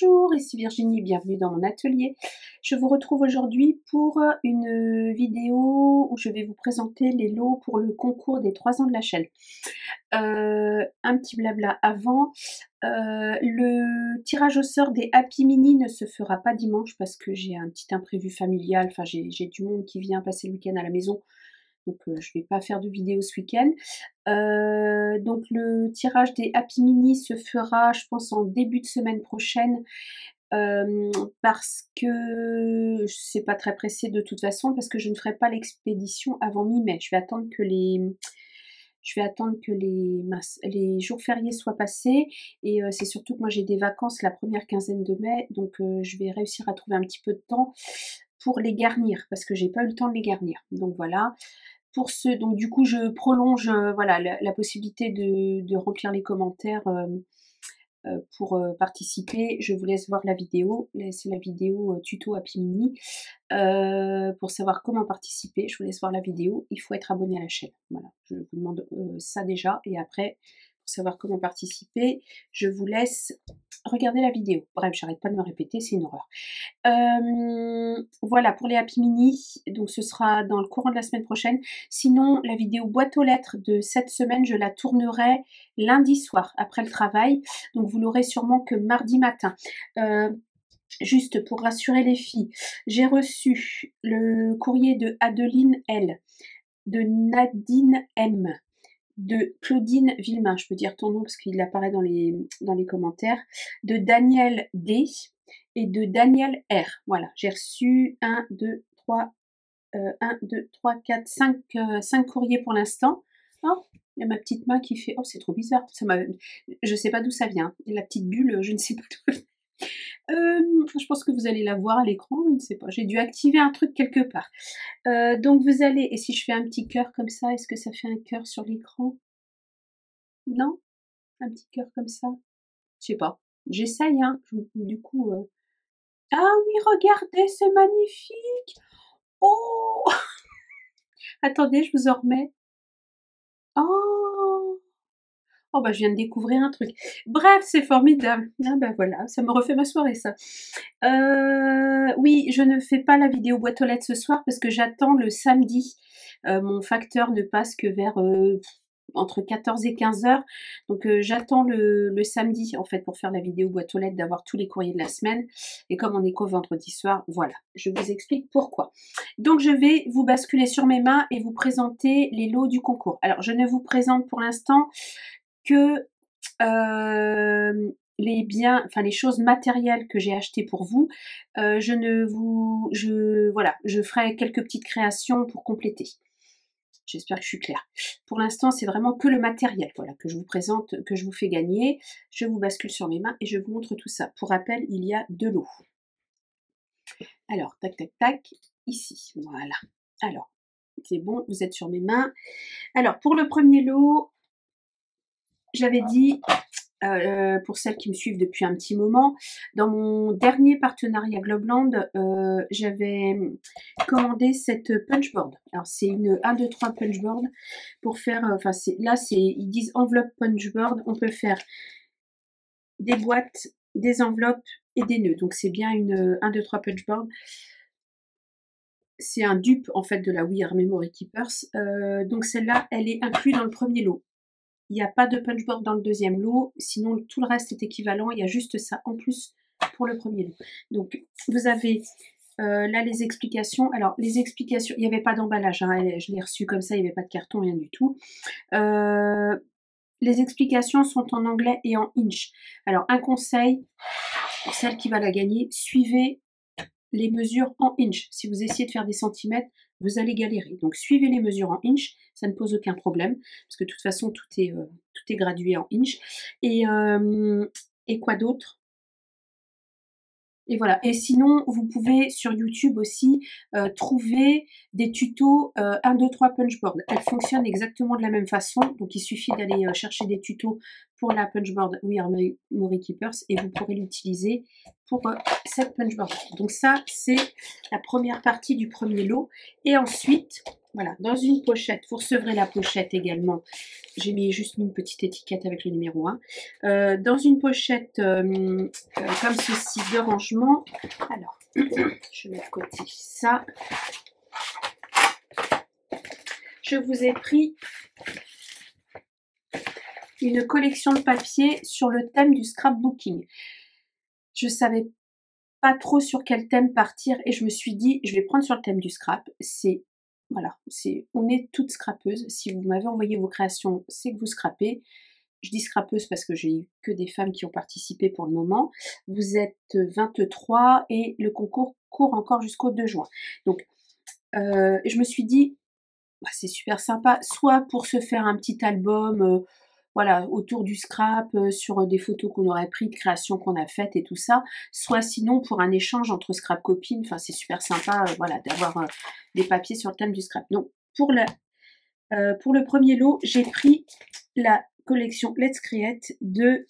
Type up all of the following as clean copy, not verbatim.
Bonjour, ici Virginie, bienvenue dans mon atelier. Je vous retrouve aujourd'hui pour une vidéo où je vais vous présenter les lots pour le concours des 3 ans de la chaîne. Un petit blabla avant. Le tirage au sort des Happy Mini ne se fera pas dimanche parce que j'ai un petit imprévu familial, enfin j'ai du monde qui vient passer le week-end à la maison. Donc je vais pas faire de vidéo ce week-end. Donc le tirage des Happy Mini se fera, je pense, en début de semaine prochaine. Parce que c'est pas très pressé de toute façon, parce que je ne ferai pas l'expédition avant mi-mai. Je vais attendre que les jours fériés soient passés, et c'est surtout que moi j'ai des vacances la première quinzaine de mai, donc je vais réussir à trouver un petit peu de temps pour les garnir, parce que j'ai pas eu le temps de les garnir. Donc voilà. Pour ceux, donc du coup je prolonge voilà, la possibilité de remplir les commentaires pour participer. Je vous laisse voir la vidéo, c'est la vidéo tuto Happy Mini. Pour savoir comment participer, je vous laisse voir la vidéo. Il faut être abonné à la chaîne. Voilà, je vous demande ça déjà, et après, pour savoir comment participer, je vous laisse regarder la vidéo. Bref, j'arrête pas de me répéter, c'est une horreur. Voilà pour les Happy Mini, donc ce sera dans le courant de la semaine prochaine. Sinon, la vidéo boîte aux lettres de cette semaine, je la tournerai lundi soir après le travail, donc vous l'aurez sûrement que mardi matin. Juste pour rassurer les filles, j'ai reçu le courrier de Adeline L, de Nadine M, de Claudine Villemain, je peux dire ton nom parce qu'il apparaît dans les commentaires, de Daniel D et de Daniel R. Voilà, j'ai reçu 1, 2, 3, 4, 5 courriers pour l'instant. Oh, il y a ma petite main qui fait, oh c'est trop bizarre, je sais pas d'où ça vient, et la petite bulle, je ne sais pas d'où. Je pense que vous allez la voir à l'écran, je ne sais pas, j'ai dû activer un truc quelque part. Donc vous allez, et si je fais un petit cœur comme ça, est-ce que ça fait un cœur sur l'écran? Non? Un petit cœur comme ça? Je sais pas, j'essaye, hein, du coup... Ah oui, regardez, c'est magnifique! Oh! Attendez, je vous en remets. Oh! Oh bah je viens de découvrir un truc. Bref, c'est formidable. Ah bah voilà, ça me refait ma soirée ça. Oui, je ne fais pas la vidéo boîte aux lettres ce soir parce que j'attends le samedi. Mon facteur ne passe que vers entre 14 et 15 heures. Donc j'attends le samedi en fait pour faire la vidéo boîte aux lettres, d'avoir tous les courriers de la semaine. Et comme on est qu'au vendredi soir, voilà, je vous explique pourquoi. Donc je vais vous basculer sur mes mains et vous présenter les lots du concours. Alors je ne vous présente pour l'instant que les biens, enfin les choses matérielles que j'ai achetées pour vous. Voilà, je ferai quelques petites créations pour compléter. J'espère que je suis claire. Pour l'instant, c'est vraiment que le matériel, voilà, que je vous présente, que je vous fais gagner. Je vous bascule sur mes mains et je vous montre tout ça. Pour rappel, il y a 2 lots. Alors, tac, tac, tac, ici, voilà. Alors, c'est bon, vous êtes sur mes mains. Alors, pour le premier lot, j'avais dit, pour celles qui me suivent depuis un petit moment, dans mon dernier partenariat Globeland, j'avais commandé cette punchboard. Alors c'est une 1, 2, 3 punchboard pour faire, enfin là ils disent enveloppe punchboard, on peut faire des boîtes, des enveloppes et des nœuds. Donc c'est bien une 1, 2, 3 punchboard. C'est un dupe en fait de la We Are Memory Keepers. Donc celle-là, elle est inclue dans le premier lot. Il n'y a pas de punchboard dans le deuxième lot, sinon tout le reste est équivalent, il y a juste ça en plus pour le premier lot. Donc vous avez là les explications. Alors les explications, il n'y avait pas d'emballage, hein, je l'ai reçu comme ça, il n'y avait pas de carton, rien du tout. Les explications sont en anglais et en inch. Alors un conseil pour celle qui va la gagner, suivez les mesures en inch. Si vous essayez de faire des centimètres, vous allez galérer. Donc suivez les mesures en inch, ça ne pose aucun problème, parce que de toute façon tout est gradué en inch. Et quoi d'autre? Et voilà. Et sinon, vous pouvez sur YouTube aussi trouver des tutos 1, 2, 3 punchboard. Elles fonctionnent exactement de la même façon. Donc il suffit d'aller chercher des tutos pour la punchboard We Are Memory Keepers et vous pourrez l'utiliser pour cette punchboard. Donc ça, c'est la première partie du premier lot. Et ensuite, Voilà, dans une pochette, vous recevrez la pochette également. J'ai mis juste une petite étiquette avec le numéro 1. Dans une pochette comme ceci de rangement. Alors, je mets de côté ça. Je vous ai pris une collection de papier sur le thème du scrapbooking. Je savais pas trop sur quel thème partir et je me suis dit, je vais prendre sur le thème du scrap. C'est voilà, on est toutes scrapeuses. Si vous m'avez envoyé vos créations, c'est que vous scrapez. Je dis scrapeuse parce que j'ai eu que des femmes qui ont participé pour le moment. Vous êtes 23 et le concours court encore jusqu'au 2 juin. Donc, je me suis dit, bah, c'est super sympa, soit pour se faire un petit album, voilà, autour du scrap, sur des photos qu'on aurait prises, de créations qu'on a faites et tout ça, soit sinon pour un échange entre scrap copines. Enfin, c'est super sympa, voilà, d'avoir des papiers sur le thème du scrap. Donc, pour le premier lot, j'ai pris la collection Let's Create de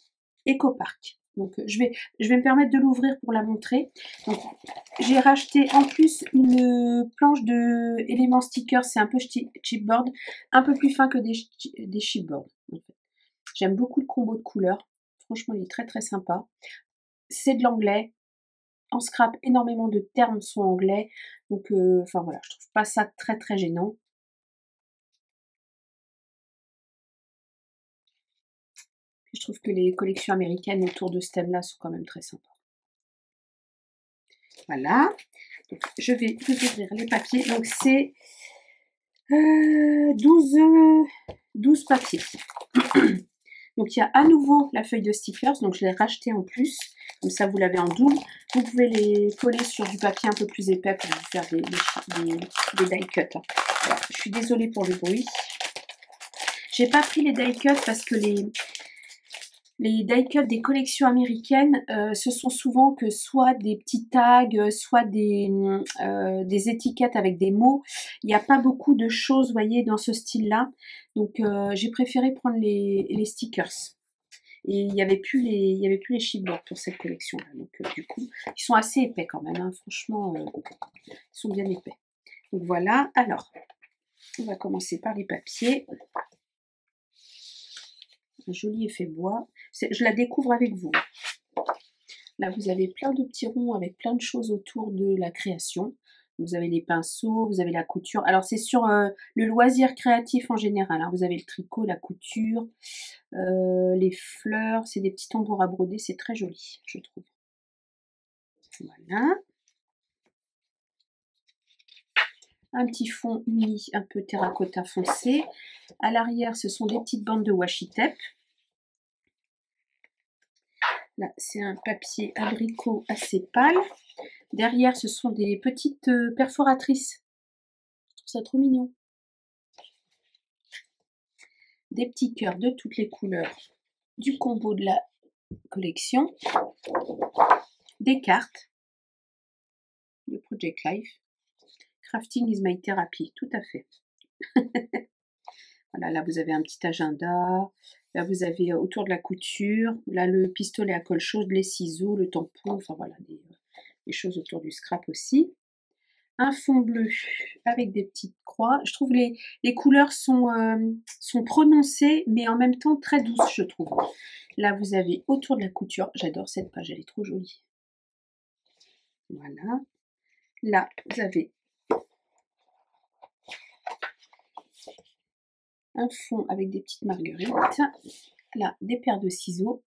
EcoPark. Donc je vais me permettre de l'ouvrir pour la montrer. Donc j'ai racheté en plus une planche de éléments stickers, c'est un peu chipboard, un peu plus fin que des chipboards. En fait. J'aime beaucoup le combo de couleurs. Franchement, il est très très sympa. C'est de l'anglais. En scrap, énormément de termes sont anglais. Donc enfin voilà, je trouve pas ça très très gênant. Je trouve que les collections américaines autour de ce thème-là sont quand même très sympas. Voilà. Donc, je vais vous ouvrir les papiers. Donc, c'est 12 papiers. Donc, il y a à nouveau la feuille de stickers. Donc, je l'ai racheté en plus. Comme ça, vous l'avez en double. Vous pouvez les coller sur du papier un peu plus épais pour vous faire des die cuts. Alors, je suis désolée pour le bruit. J'ai pas pris les die cuts parce que les die cuts des collections américaines, ce sont souvent que soit des petits tags, soit des étiquettes avec des mots. Il n'y a pas beaucoup de choses, vous voyez, dans ce style-là. Donc, j'ai préféré prendre les stickers. Et il n'y avait plus les chipboards pour cette collection-là. Donc, du coup, ils sont assez épais quand même. Hein. Franchement, ils sont bien épais. Donc, voilà. Alors, on va commencer par les papiers. Un joli effet bois. Je la découvre avec vous. Là, vous avez plein de petits ronds avec plein de choses autour de la création. Vous avez les pinceaux, vous avez la couture. Alors, c'est sur le loisir créatif en général. Hein. Vous avez le tricot, la couture, les fleurs. C'est des petits tambours à broder. C'est très joli, je trouve. Voilà. Un petit fond uni, un peu terracotta foncé. À l'arrière, ce sont des petites bandes de washi tape. Là, c'est un papier abricot assez pâle. Derrière, ce sont des petites perforatrices. Je trouve ça trop mignon. Des petits cœurs de toutes les couleurs du combo de la collection. Des cartes de Project Life. Crafting is my therapy, tout à fait. Voilà, là vous avez un petit agenda. Là vous avez autour de la couture. Là le pistolet à colle chaude, les ciseaux, le tampon. Enfin voilà, des choses autour du scrap aussi. Un fond bleu avec des petites croix. Je trouve les couleurs sont prononcées, mais en même temps très douces, je trouve. Là, vous avez autour de la couture. J'adore cette page, elle est trop jolie. Voilà. Là, vous avez un fond avec des petites marguerites. Là, des paires de ciseaux.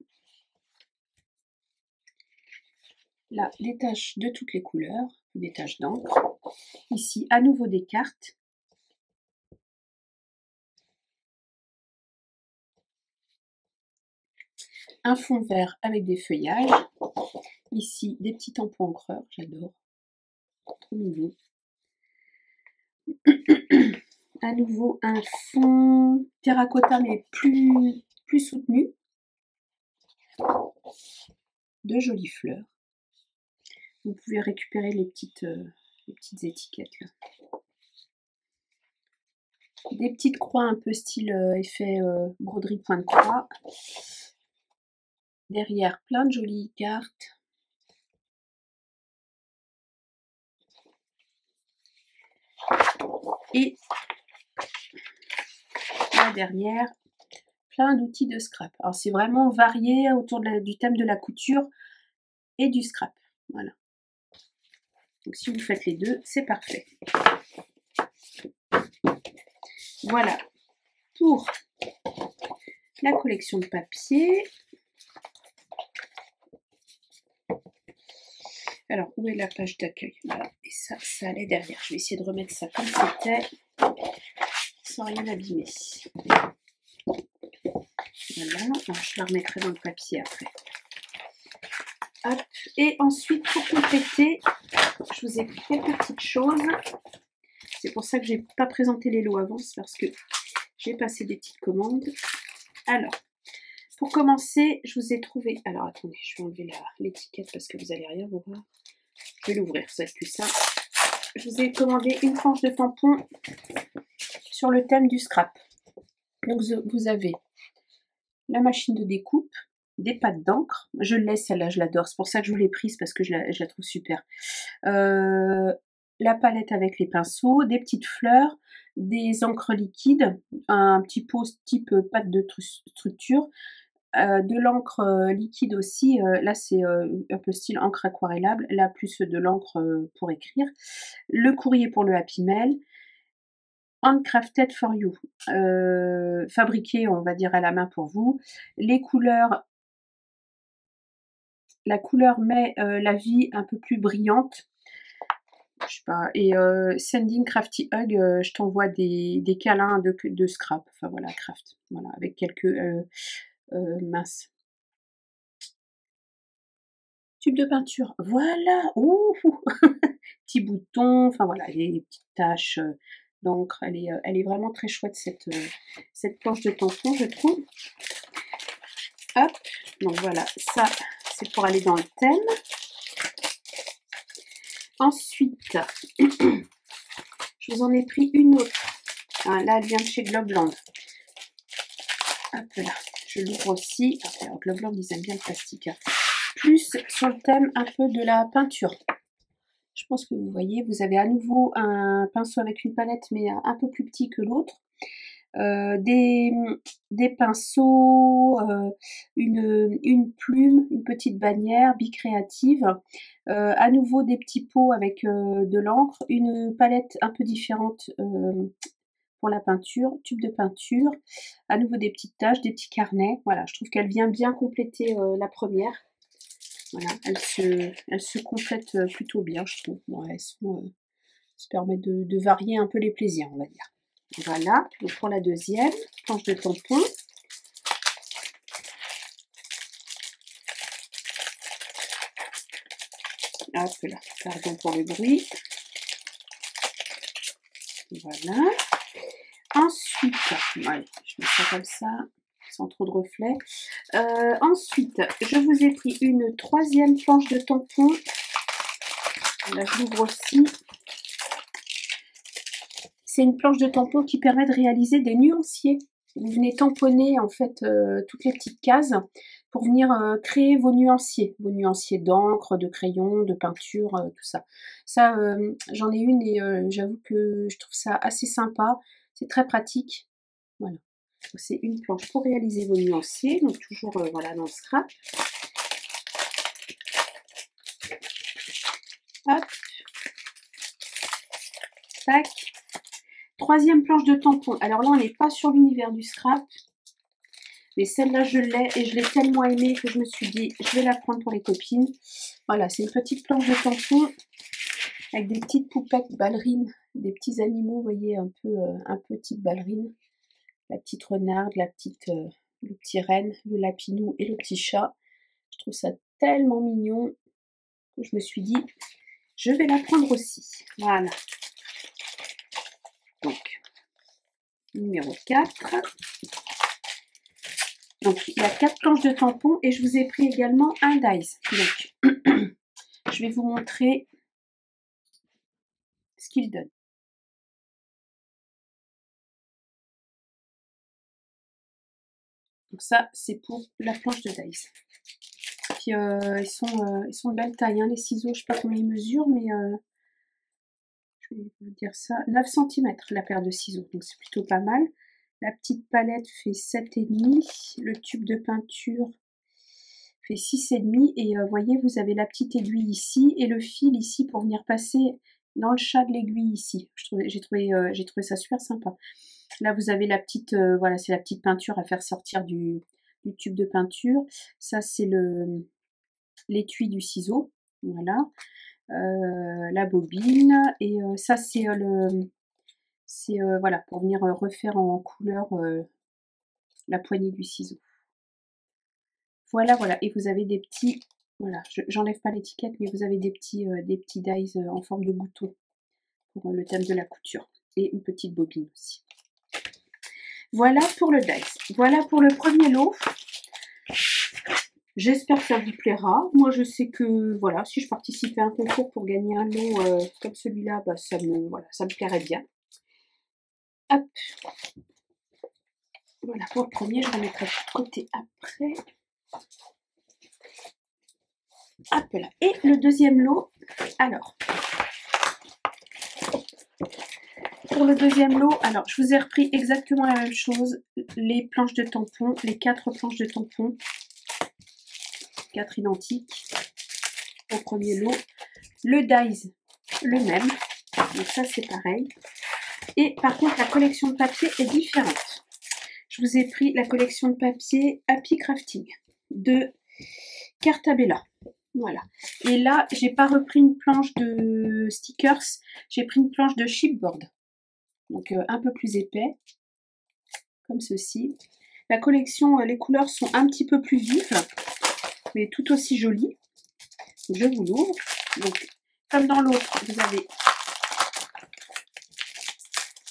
Là, des taches de toutes les couleurs, des taches d'encre. Ici, à nouveau des cartes. Un fond vert avec des feuillages. Ici, des petits tampons encreurs, j'adore. Trop mignon. À nouveau, un fond terracotta, mais plus soutenu. De jolies fleurs. Vous pouvez récupérer les petites étiquettes là. Des petites croix un peu style effet broderie point de croix. Derrière, plein de jolies cartes. Et là derrière, plein d'outils de scrap. Alors c'est vraiment varié autour du thème de la couture et du scrap. Voilà. Donc si vous faites les deux, c'est parfait. Voilà pour la collection de papier. Alors, où est la page d'accueil? Voilà, et ça allait derrière. Je vais essayer de remettre ça comme c'était, sans rien abîmer. Voilà, alors, je la remettrai dans le papier après. Hop. Et ensuite, pour compléter, je vous ai pris quelques petites choses. C'est pour ça que je n'ai pas présenté les lots avant, c'est parce que j'ai passé des petites commandes. Alors, pour commencer, je vous ai trouvé... Alors, attendez, je vais enlever l'étiquette parce que vous n'allez rien voir. Je vais l'ouvrir, ça va être plus simple. Je vous ai commandé une planche de tampon sur le thème du scrap. Donc, vous avez la machine de découpe, des pattes d'encre. Je l'ai, celle-là, je l'adore. C'est pour ça que je vous l'ai prise, parce que je la trouve super. La palette avec les pinceaux, des petites fleurs, des encres liquides, un petit pot type pâte de structure, de l'encre liquide aussi. Là, c'est un peu style encre aquarellable. Là, plus de l'encre pour écrire. Le courrier pour le Happy Mail. Handcrafted for you, fabriqué, on va dire, à la main pour vous. Les couleurs, la couleur met la vie un peu plus brillante. Je sais pas. Et Sending Crafty Hug, je t'envoie des câlins de scrap. Enfin voilà, craft. Voilà, avec quelques minces. Tube de peinture. Voilà. Ouh. Petits boutons. Enfin voilà, les petites taches d'encre. Elle est vraiment très chouette cette planche de tampon, je trouve. Hop. Donc voilà, ça c'est pour aller dans le thème. Ensuite, je vous en ai pris une autre. Ah, là, elle vient de chez Globland. Hop là, je l'ouvre aussi. Alors, Globland, ils aiment bien le plastique. Hein. Plus sur le thème un peu de la peinture. Je pense que vous voyez, vous avez à nouveau un pinceau avec une palette, mais un peu plus petit que l'autre. Des pinceaux, une plume, une petite bannière, bicréative, à nouveau des petits pots avec de l'encre, une palette un peu différente pour la peinture, tube de peinture, à nouveau des petites taches, des petits carnets. Voilà, je trouve qu'elle vient bien compléter la première. Voilà, elle se complète plutôt bien, je trouve. Bon, elles se permettent de varier un peu les plaisirs, on va dire. Voilà, donc pour la deuxième, planche de tampon. Hop là, pardon pour le bruit. Voilà. Ensuite, ouais, je mets ça comme ça, sans trop de reflets. Ensuite, je vous ai pris une troisième planche de tampon. Là, je l'ouvre aussi. C'est une planche de tampon qui permet de réaliser des nuanciers. Vous venez tamponner en fait toutes les petites cases pour venir créer vos nuanciers d'encre, de crayon, de peinture, tout ça. Ça, j'en ai une et j'avoue que je trouve ça assez sympa. C'est très pratique. Voilà. C'est une planche pour réaliser vos nuanciers. Donc toujours voilà dans le scrap. Hop. Tac. Troisième planche de tampon. Alors là, on n'est pas sur l'univers du scrap. Mais celle-là, je l'ai et je l'ai tellement aimée que je me suis dit, je vais la prendre pour les copines. Voilà, c'est une petite planche de tampon avec des petites poupettes ballerines, des petits animaux, vous voyez, un peu type ballerine. La petite renarde, le petit renne, le lapinou et le petit chat. Je trouve ça tellement mignon que je me suis dit, je vais la prendre aussi. Voilà. Donc, numéro 4. Donc, il y a 4 planches de tampons et je vous ai pris également un dies. Donc, je vais vous montrer ce qu'il donne. Donc ça, c'est pour la planche de dies. Puis, ils sont de belle taille, hein, les ciseaux. Je ne sais pas combien ils mesurent, mais je je vais vous dire ça, 9 cm la paire de ciseaux, donc c'est plutôt pas mal. La petite palette fait 7,5, le tube de peinture fait 6,5 et vous voyez, vous avez la petite aiguille ici et le fil ici pour venir passer dans le chat de l'aiguille ici. J'ai trouvé ça super sympa. Là, vous avez la petite, voilà, c'est la petite peinture à faire sortir du tube de peinture. Ça, c'est l'étui du ciseau, voilà. La bobine et ça, c'est voilà, pour venir refaire en couleur la poignée du ciseau. Voilà, voilà. Et vous avez des petits, voilà, j'enlève pas l'étiquette, mais vous avez des petits dies en forme de bouton pour le thème de la couture. Et une petite bobine aussi. Voilà pour le dies. Voilà pour le premier lot. J'espère que ça vous plaira. Moi, je sais que, voilà, si je participais à un concours pour gagner un lot comme celui-là, bah, ça me plairait bien. Hop. Voilà, pour le premier, je remettrai de côté après. Hop là. Et le deuxième lot, alors, pour le deuxième lot, alors, je vous ai repris exactement la même chose. Les planches de tampons, les 4 planches de tampons. 4 identiques au premier lot. Le dies, le même. Donc ça, c'est pareil. Et par contre, la collection de papier est différente. Je vous ai pris la collection de papier Happy Crafting de Cartabella. Voilà. Et là, j'ai pas repris une planche de stickers, j'ai pris une planche de chipboard. Donc un peu plus épais, comme ceci. La collection, les couleurs sont un petit peu plus vives, mais tout aussi jolies. Je vous l'ouvre. Donc, comme dans l'autre, vous avez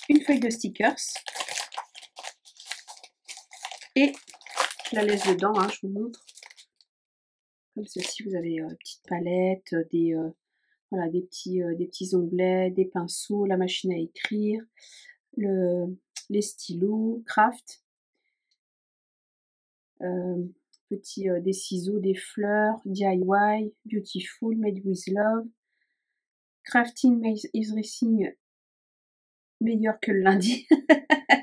une feuille de stickers. Et je la laisse dedans, hein, je vous montre. Comme ceci, vous avez une petite palette, voilà, des petits onglets, des pinceaux, la machine à écrire, les stylos, craft, des ciseaux, des fleurs, DIY, beautiful, made with love, crafting makes everything meilleur que le lundi.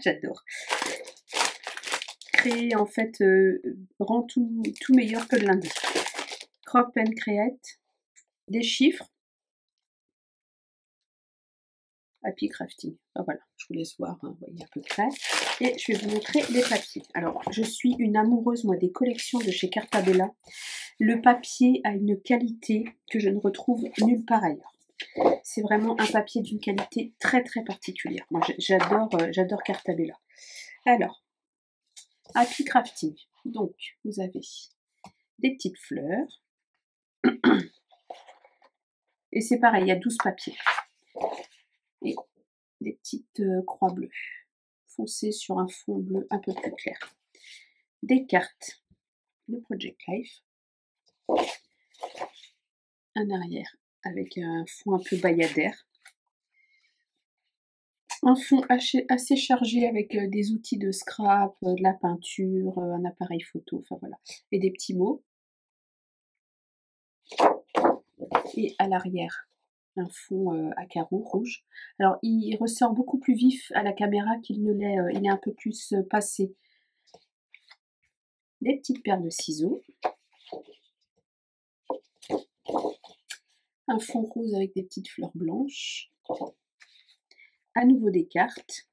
J'adore. Créer, en fait, rend tout meilleur que le lundi. Crop and create, des chiffres, Happy Crafting. Ah, voilà, je vous laisse voir, hein, vous voyez à peu près. Et je vais vous montrer les papiers. Alors, je suis une amoureuse, moi, des collections de chez Cartabella. Le papier a une qualité que je ne retrouve nulle part ailleurs. C'est vraiment un papier d'une qualité très très particulière. Moi, j'adore Cartabella. Alors, Happy Crafting. Donc, vous avez des petites fleurs. Et c'est pareil, il y a 12 papiers. Et des petites croix bleues foncées sur un fond bleu un peu plus clair. Des cartes de Project Life. Un arrière avec un fond un peu bayadère. Un fond assez chargé avec des outils de scrap, de la peinture, un appareil photo, enfin voilà. Et des petits mots. Et à l'arrière, un fond à carreaux rouge. Alors, il ressort beaucoup plus vif à la caméra qu'il ne l'est, il est un peu plus passé. Des petites paires de ciseaux. Un fond rose avec des petites fleurs blanches. À nouveau des cartes.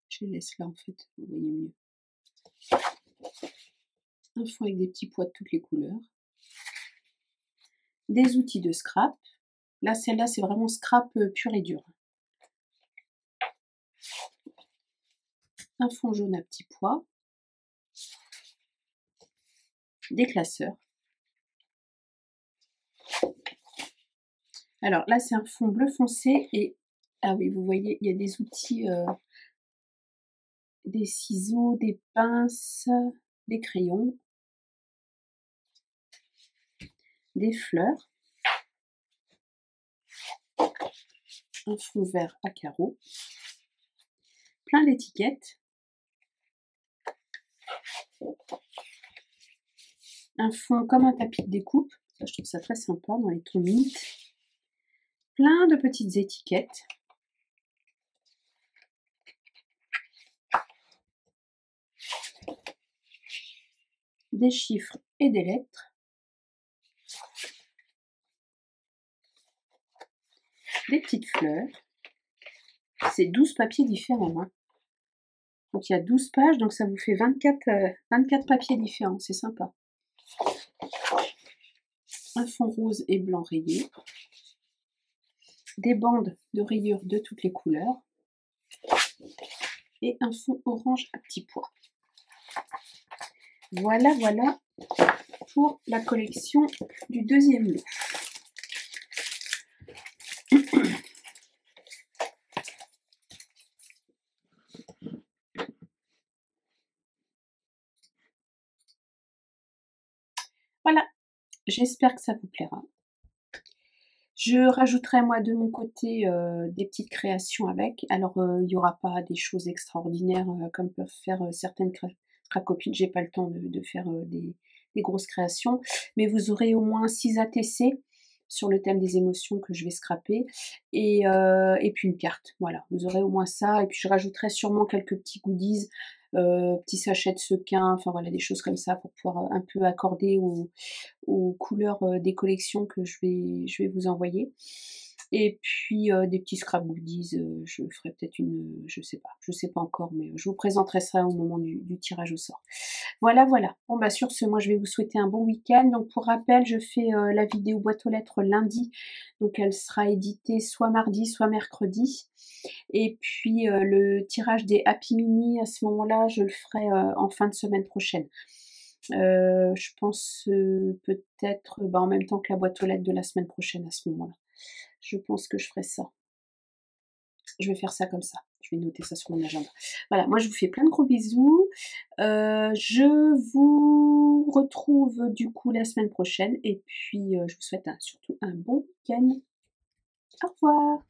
Je les laisse là en fait, vous voyez mieux. Un fond avec des petits pois de toutes les couleurs. Des outils de scrap. Là, celle-là, c'est vraiment scrap pur et dur. Un fond jaune à petits pois. Des classeurs. Alors là, c'est un fond bleu foncé et, ah oui, vous voyez, il y a des outils, des ciseaux, des pinces, des crayons, des fleurs, un fond vert à carreaux, plein d'étiquettes, un fond comme un tapis de découpe, ça je trouve ça très sympa dans les tons mint, plein de petites étiquettes. Des chiffres et des lettres. Des petites fleurs. C'est 12 papiers différents. Hein. Donc il y a 12 pages, donc ça vous fait 24 papiers différents. C'est sympa. Un fond rose et blanc rayé. Des bandes de rayures de toutes les couleurs. Et un fond orange à petits pois. Voilà, voilà pour la collection du deuxième lot. Voilà, j'espère que ça vous plaira. Je rajouterai moi de mon côté des petites créations avec. Alors il n'y aura pas des choses extraordinaires comme peuvent faire certaines cracopines. J'ai pas le temps de faire des grosses créations. Mais vous aurez au moins 6 ATC sur le thème des émotions que je vais scraper. Et puis une carte. Voilà, vous aurez au moins ça. Et puis je rajouterai sûrement quelques petits goodies. Petits sachets de sequins, enfin voilà, des choses comme ça pour pouvoir un peu accorder aux couleurs des collections que je vais vous envoyer. Et puis des petits scrap goodies, je ferai peut-être une, je sais pas encore, mais je vous présenterai ça au moment du tirage au sort. Voilà, voilà. Bon bah sur ce, moi je vais vous souhaiter un bon week-end. Donc pour rappel, je fais la vidéo boîte aux lettres lundi, donc elle sera éditée soit mardi, soit mercredi. Et puis le tirage des Happy Mini, à ce moment-là, je le ferai en fin de semaine prochaine. Je pense peut-être en même temps que la boîte aux lettres de la semaine prochaine à ce moment-là. Je pense que je ferai ça. Je vais faire ça comme ça. Je vais noter ça sur mon agenda. Voilà, moi je vous fais plein de gros bisous. Je vous retrouve du coup la semaine prochaine. Et puis je vous souhaite surtout un bon week-end. Au revoir.